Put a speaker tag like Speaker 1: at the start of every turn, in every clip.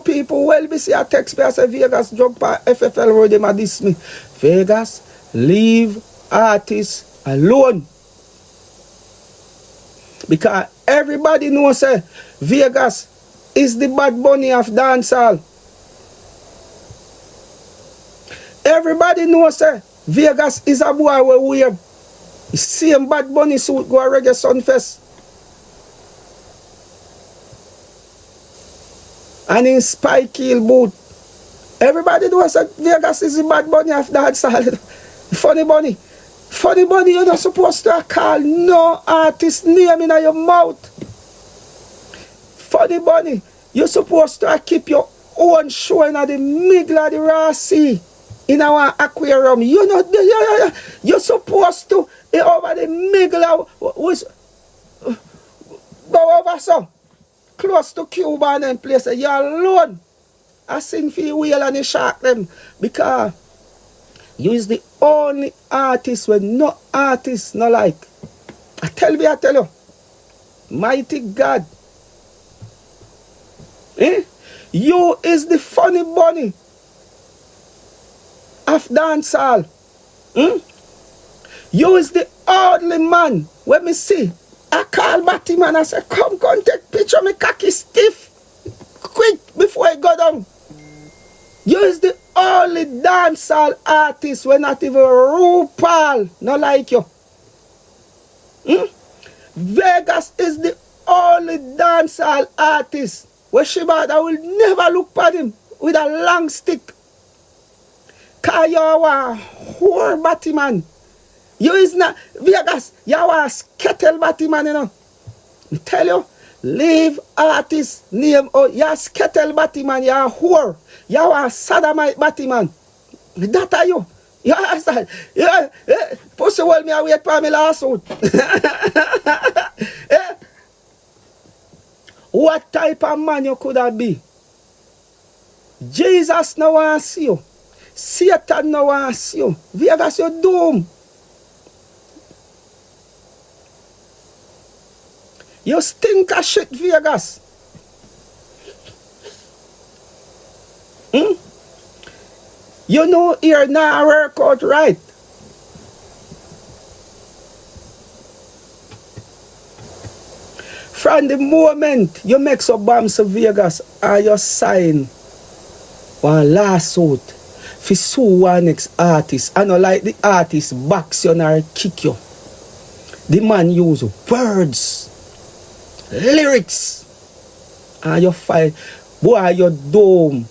Speaker 1: People well be see a text me I say Vegas jump by FFL road them a diss me. Vegas, leave artists alone. Because everybody knows say Vegas is the Bad Bunny of dancehall. Everybody knows say Vegas is a boy where we wear same Bad Bunny suit go a reggae sunfest. And in Spike Hill boot. Everybody knows that Vegas is the Bad Bunny of dancehall. Funny Bunny. Funny Bunny, you're not supposed to call no artist name in your mouth. Funny Bunny, you're supposed to keep your own show in the middle of the raw sea. In our aquarium. You're supposed to over the middle of go over so. Close to Cuba and place. You're alone. I sing for you whale and you shark them. Because you is the only artist when no artist no like. I tell you. Mighty God. You is the Funny Bunny of dancehall. You is the only man. Let me see. I call Battyman. I say, come take picture me cocky stiff. Quick before I go down. You is the only dancehall artist when not even RuPaul not like you. Vegas is the only dancehall artist where Shibata will never look at him with a long stick. Cause you are a whore Battyman. You is not Vegas, you are a skettle Battyman, you know. I tell you, leave artist name out. You are a skettle Battyman, you are a whore. You are a sodomite Battyman. That are you. You understand? Pussy hold me away for me lawsuit. What type of man you could have be? Jesus no want to see you. Satan no want to see you. Vegas, you're doomed. You stink of shit, Vegas. You know you're not work out right. From the moment you make some bombs to Vegas and you sign one lawsuit for sue one next artist, and not like the artist box you or kick you. The man use words, lyrics, and you fight. Boy, you're dumb.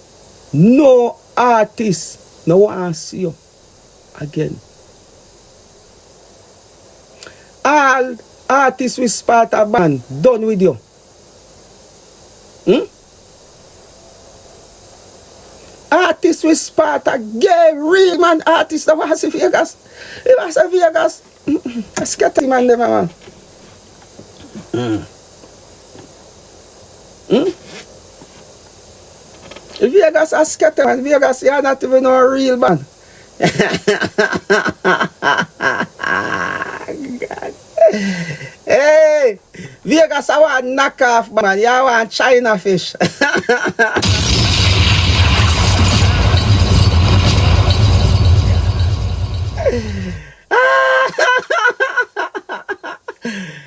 Speaker 1: No artist no want to see you again. All artists with Sparta band done with you. Artists with Sparta, gay, real man artists that want to see Vegas. If I say Vegas, I scatter man them man. If Vegas are scatter man, Vegas you are not even a real man. God. Hey, Vegas, I want knockoff, man. You want China fish.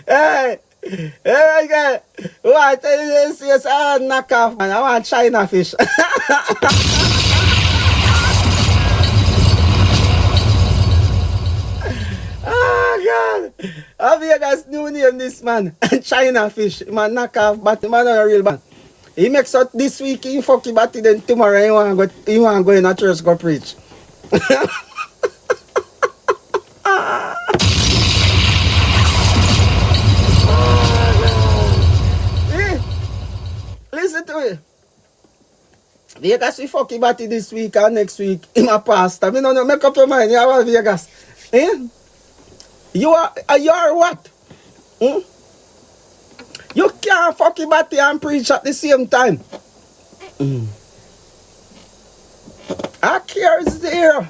Speaker 1: Hey, God. What? Yes, I want knockoff, man. I want China fish. God. Vegas new name this man. China fish. Man knock off Battyman not a real man. He makes out this week he fuck you Batty, then tomorrow he wanna go in a church go preach. Listen to me. Vegas we fuck you Batty this week and next week in a pastor. Me no make up your mind. You are Vegas. You are what? You can't fucking Batty and preach at the same time. I care zero.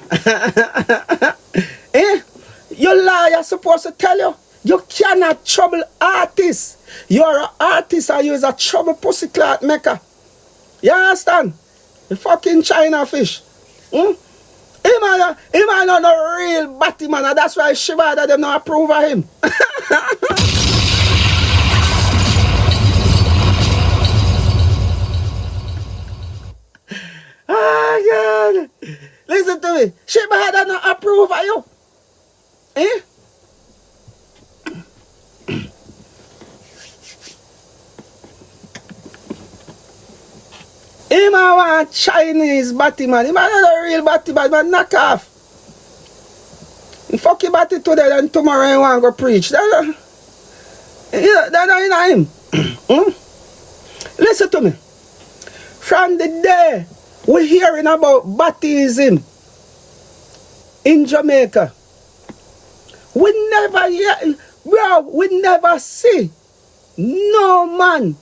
Speaker 1: Your lawyer supposed to tell you you cannot trouble artists. You're an artist and you're a trouble pussy clot maker. You understand? The fucking China fish. Hmm? Him are not no real Battyman, and that's why Shiba that them not approve of him. Ah, God. Listen to me. Shiba that not approve of you. Eh? Him a want Chinese Battyman. Him a not a real Battyman, but knock off. He fuck your batty today, then tomorrow he want to go preach. That's not him. Listen to me. From the day we're hearing about Battyism in Jamaica, we never hear, bro, we never see no man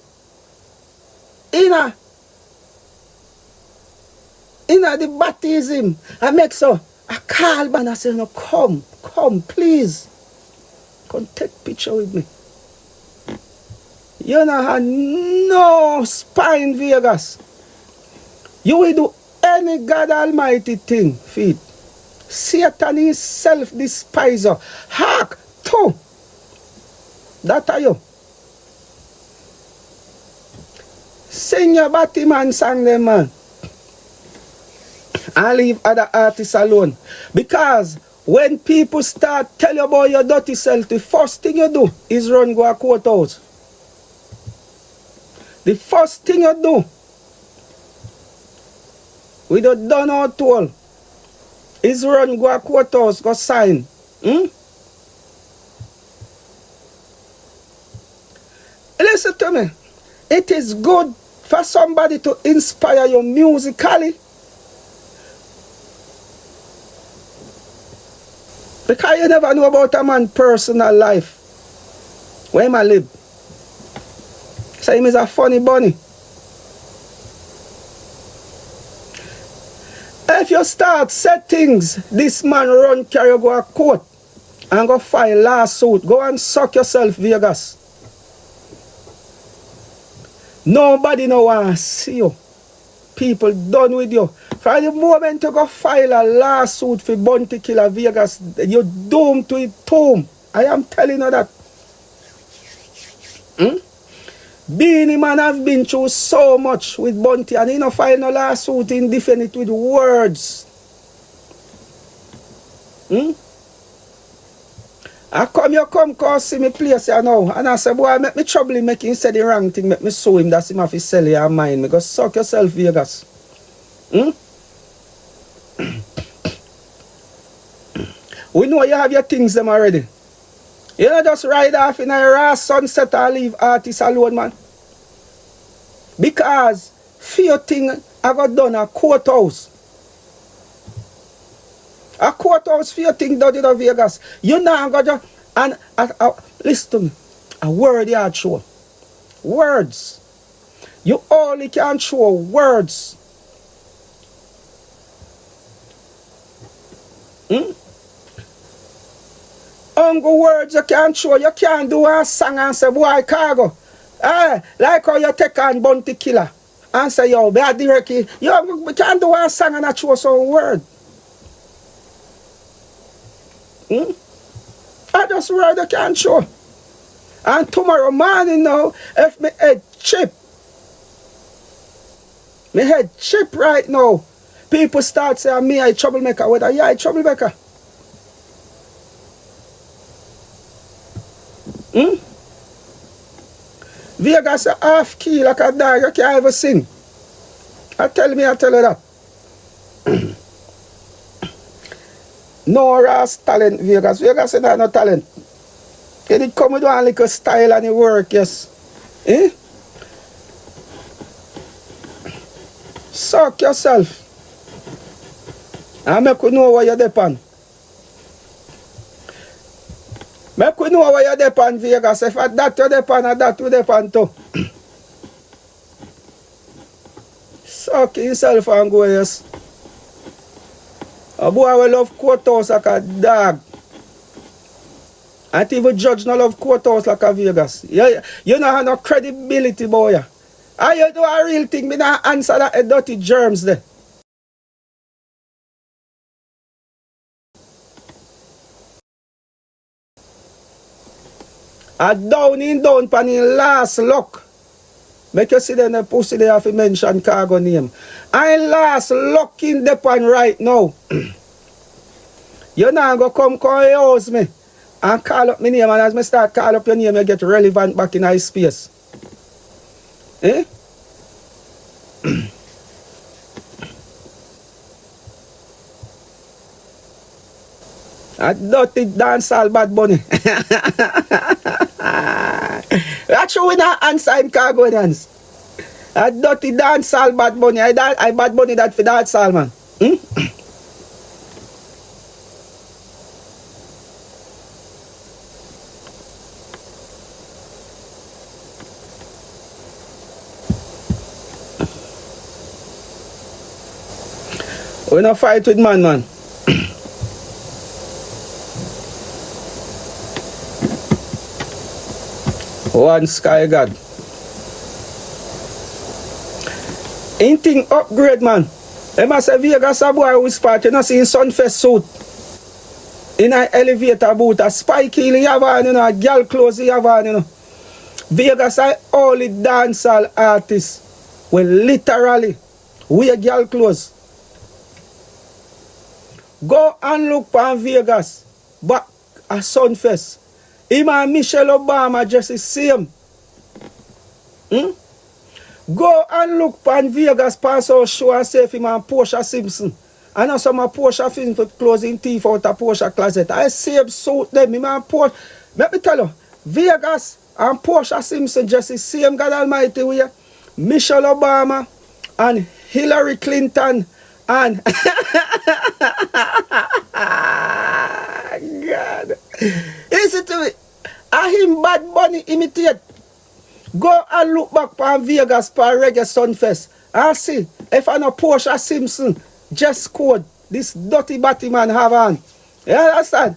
Speaker 1: in the Battyism. I make so I call man, I say, no, come, please. Come take picture with me. You know have no spine, Vegas. You will do any God Almighty thing, feed. Satan is self-despiser. Hark to. That are you. Sing your Battyman song them, man. And leave other artists alone. Because when people start tell you about your dirty self, the first thing you do is run go a courthouse. The first thing you do, with a done or toll, is run go a courthouse, go sign. Listen to me. It is good for somebody to inspire you musically. Because you never know about a man's personal life. Where him a live. So him is a funny bunny. If you start set things, this man run carry go a court and go file lawsuit. Go and suck yourself, Vegas. Nobody no want to see you. People done with you. From the moment you go file a lawsuit for bounty killer Vegas, you're doomed to it tomb. I am telling you that. Beanie man have been through so much with bounty and he no file no lawsuit in defend it with words. I come, you come cause see me place here now. And I say, boy, make me trouble him, make him say the wrong thing, make me sue him, that's him have to sell your mind. Me go suck yourself, Vegas. We know you have your things them already. You don't just ride off in a raw sunset and leave artists alone, man. Because few things I got done at courthouse. A courthouse few things done in Vegas. You know got just and listen to me. A word you have show. Words. You only can show words. Uncle words you can't show. You can't do a song and say, boy, Khago. Like how you take on bounty killer and say, yo, bad directly. You can't do a song and not show some word. I just word you can't show. And tomorrow morning now, if my head chip right now, people start saying, me I troublemaker. Whether you I troublemaker. Vegas a half key like a dog, you can't ever sing. I tell you that. No raw talent, Vegas. Vegas is not no talent. You did come with one little style and it work, yes. Suck yourself. And make you know where you're depend. Make you know where you're depend, Vegas. If at that you depend, at that you depend too. Suck yourself and go, yes. A boy will love courthouse like a dog. And even judge no love courthouse like a Vegas. You don't have no credibility, boy. Are you do a real thing? Me not answer that dirty germs there. A down pan in last luck. Make you see them the pussy they have to mention Khago name. I last luck in the pan right now. You now go come call your house me and call up my name, and as me start call up your name, you get relevant back in high space. Eh? A dirty dancehall bad bunny. Actually, we not answer him Khago dance. A dirty dancehall bad bunny. I bad bunny that for dancehall, man. Hmm? We not fight with man. One sky god. Anything upgrade, man. They must say Vegas a boy whisper, you know, see in Sunfest suit. In an elevator boot, a spike heel he have on, you know, a girl clothes he have on, you know. Vegas are only dancehall artists. Well, literally, wear girl clothes. Go and look for Vegas, back at Sunfest. Him and Michelle Obama just the same. Hmm? Go and look for Vegas pass our show and say him and Portia Simpson. I know some of Portia film for closing teeth out of Portia closet. I same suit them. Him and Portia. Let me tell you, Vegas and Portia Simpson just the same God Almighty way. Michelle Obama and Hillary Clinton and God. Listen to me. I him bad bunny imitate. Go and look back for Vegas for Reggae Sunfest. And see if I know Portia Simpson just code this dirty Battyman have on. You understand?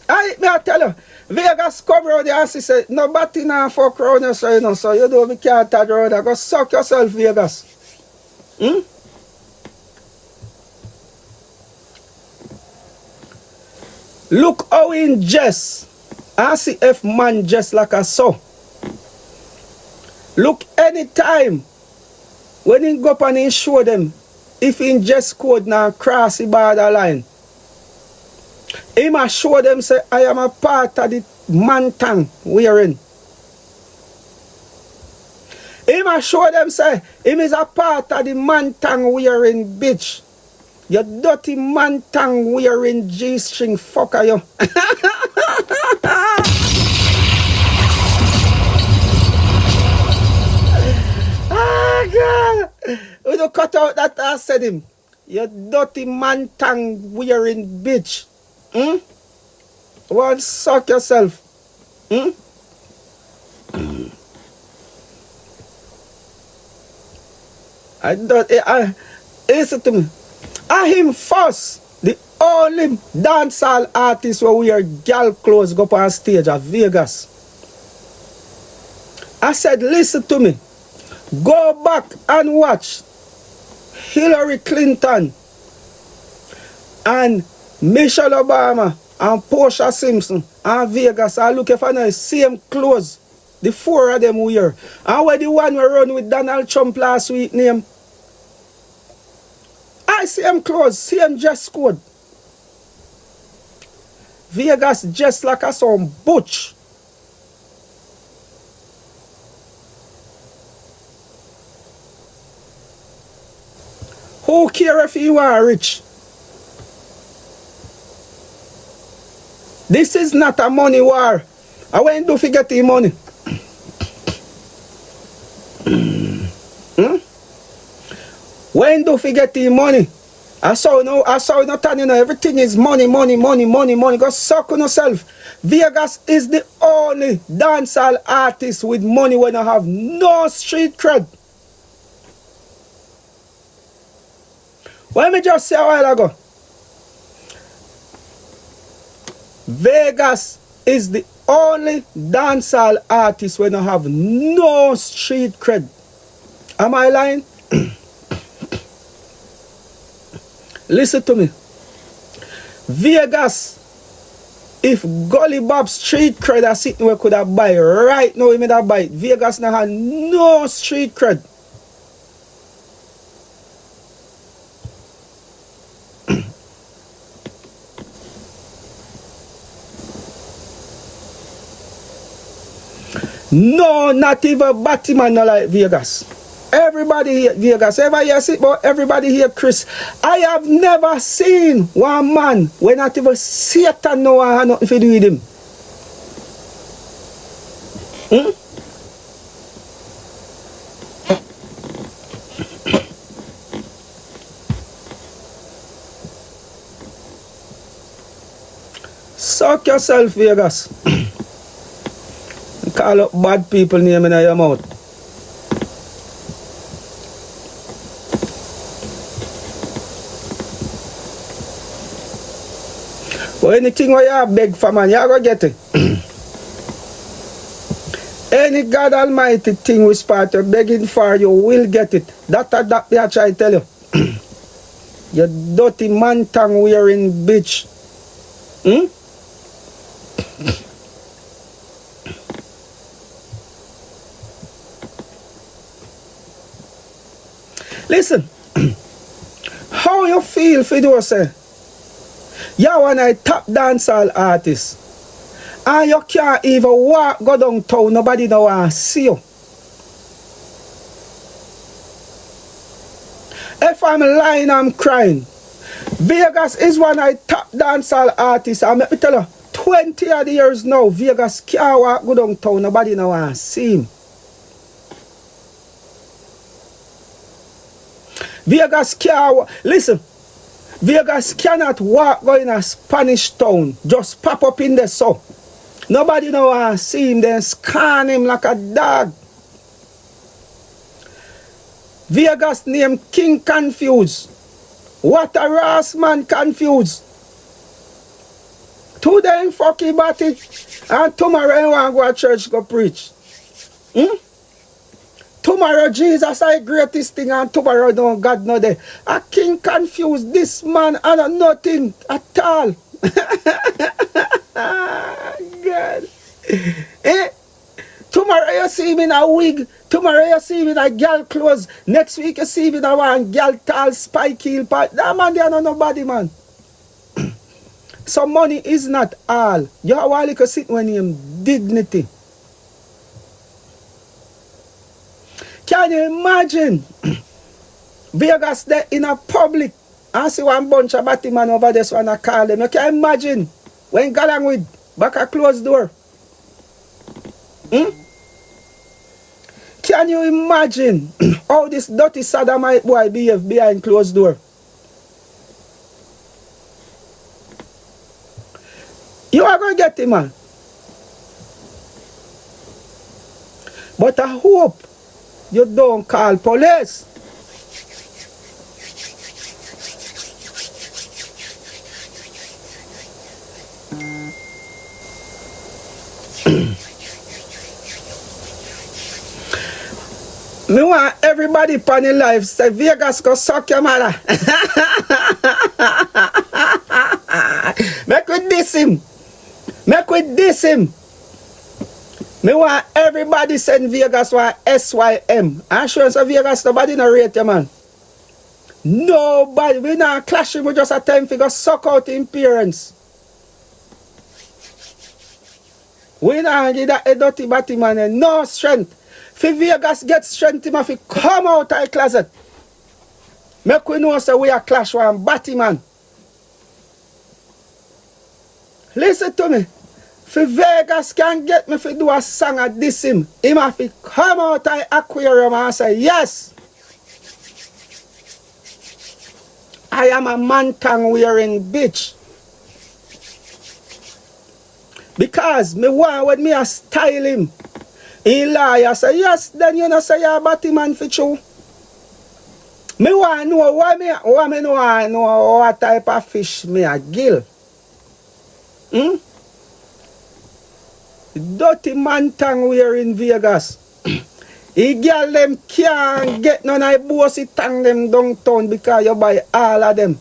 Speaker 1: I tell you, Vegas come around there and say, no Batty now fuck around you, so you know, so you know we can't touch around there. Go suck yourself, Vegas. Hmm? Look how in Jess. I see if man just like a so. Look anytime when he go up and he show them if in just code now cross the borderline. He must show them say I am a part of the man tongue wearing. He must show them say him is a part of the man tongue wearing bitch. You dirty man tongue wearing G-string fucker you. Ah God. We don't cut out that I said him. You dirty man tongue wearing bitch. Hmm? Well, suck yourself. Hmm? Listen to me. I him first, the only dancehall artist where wear girl clothes go up on stage at Vegas. I said, listen to me. Go back and watch Hillary Clinton and Michelle Obama and Portia Simpson and Vegas. I look if I know the same clothes. The four of them wear. And where the one we run with Donald Trump last week name. I same clothes, same dress code. Vegas just like a some butch. Who care if you are rich? This is not a money war. I went to forget the money. When do forget the money? I saw no time, you know, everything is money. Go suck on yourself. Vegas is the only dancehall artist with money when I have no street cred. Let me just say a while ago. Vegas is the only dancehall artists when I have no street cred. Am I lying? Listen to me. Vegas, if Gully Bob street cred are sitting where could have buy right now, he made a buy it. Vegas now have no street cred. No, not even Battyman no like Vegas. Everybody here Vegas. Ever hear sit but everybody here Chris. I have never seen one man when not even Satan no one have nothing to do with him. Suck yourself, Vegas. Call up bad people name in your mouth. But anything where you beg for, man, you go get it. Any God Almighty thing we start begging for, you will get it. That me I try to tell you. You dirty man tongue wearing bitch. Listen, how you feel for those say? You one a top dancehall artist and you can't even walk go downtown, nobody no want to see you. If I'm lying, I'm crying. Vegas is one of the top dancehall artists, and let me tell you, 20 odd years now, Vegas can't walk go downtown, nobody no want to see him. Vegas can't, listen, Vegas cannot walk go in a Spanish town, just pop up in there so. Nobody know want to see him, then scan him like a dog. Vegas name King Confused. What a rass man confused. Today in fucking batty, and tomorrow you want to go to church go preach. Tomorrow Jesus is the greatest thing and tomorrow no God no day. A king confused this man and nothing at all. God. Tomorrow you see me in a wig. Tomorrow you see me in a girl clothes. Next week you see me in a one girl tall spike heel part. That man they are not nobody man. So money is not all. You have a little sit when you dignity. Can you imagine Vegas there in a public and see one bunch of Battyman over there so I call them? You can imagine when galang with back a closed door. Can you imagine how this dirty sodomite boy behave behind closed door? You are going to get him, man. But I hope you don't call police. Me want everybody upon your life say Vegas go suck your mother. Make we diss him. Make we diss him. Me want everybody send Vegas one SYM. I'm sure so Vegas nobody no rate you, man. Nobody. We not clashing with just a time figure suck out in parents. We not give that a dirty Battyman no strength. If Vegas get strength, him have to come out of the closet. Make we know so we are clash one Battyman. Listen to me. If Vegas can get me to do a song at this him have to come out of the aquarium and say, yes, I am a man tongue wearing bitch. Because me want when me a style him. He lie, I say, yes, then you know say you're a Battyman for true. Me want to know why me know what type of fish me a gill. Dirty man tang wear in Vegas. The girl them can't get none of the bossy tang them downtown because you buy all of them.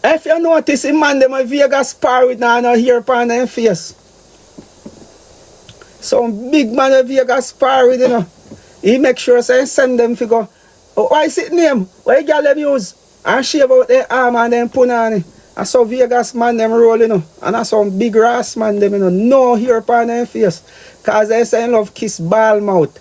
Speaker 1: If you notice the man them a Vegas par with now no hair upon them face. Some big man a Vegas par with, you know. He make sure say send them figure. Oh, why is it name? Why girl them use? And shave out their arm and them put on it. I saw Vegas man them roll, you know. And I saw big ass man them, you know. No hair upon them face. Cause they say love kiss ball mouth.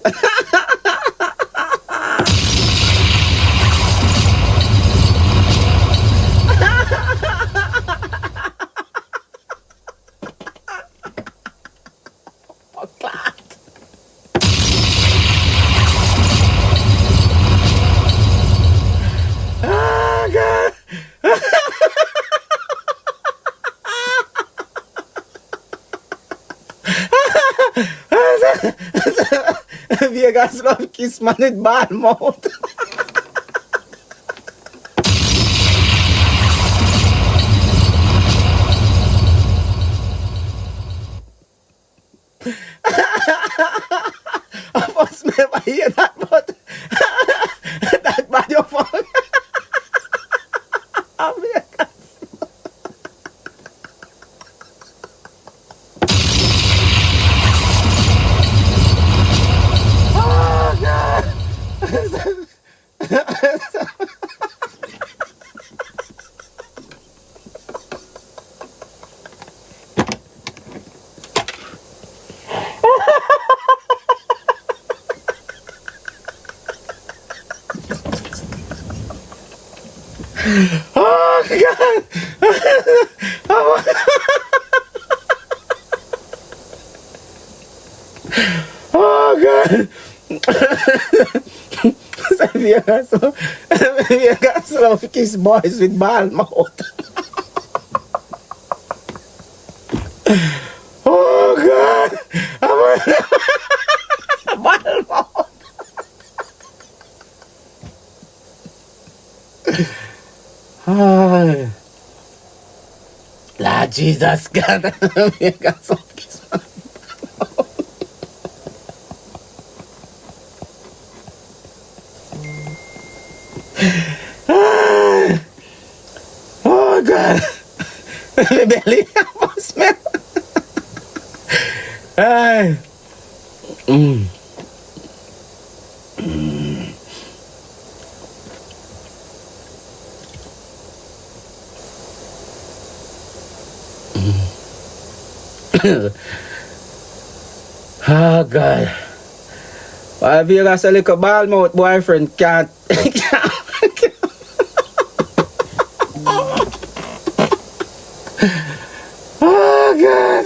Speaker 1: Vegas love kiss man with bad mouth. I must never hear that, but that bad your phone. Oh God! Oh God! Vegas love kiss boys with ball mouth. Oh God! Ball mouth. Oh, Lord Jesus God. Vegas love kiss ball mouth. Oh God! My belly smell. Oh God! Why have you got a little ball mouth boyfriend can't? Oh God!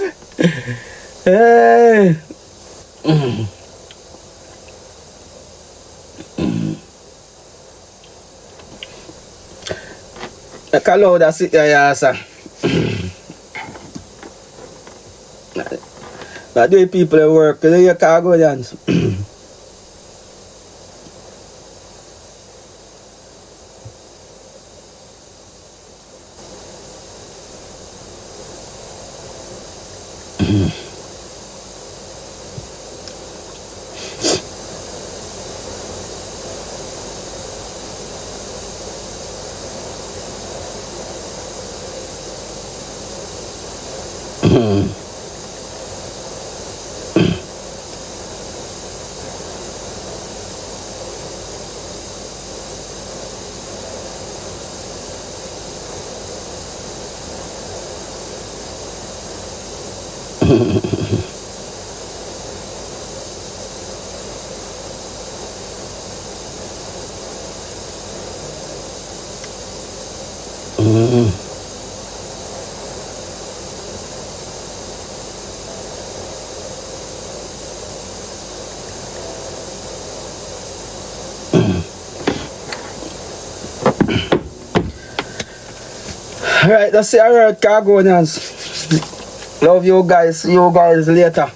Speaker 1: Hey! The color that sit there, yeah, sir. Now do people that work, because you're Khagonians. Alright, that's it. Alright, Khagonians. Love you guys. See you guys later.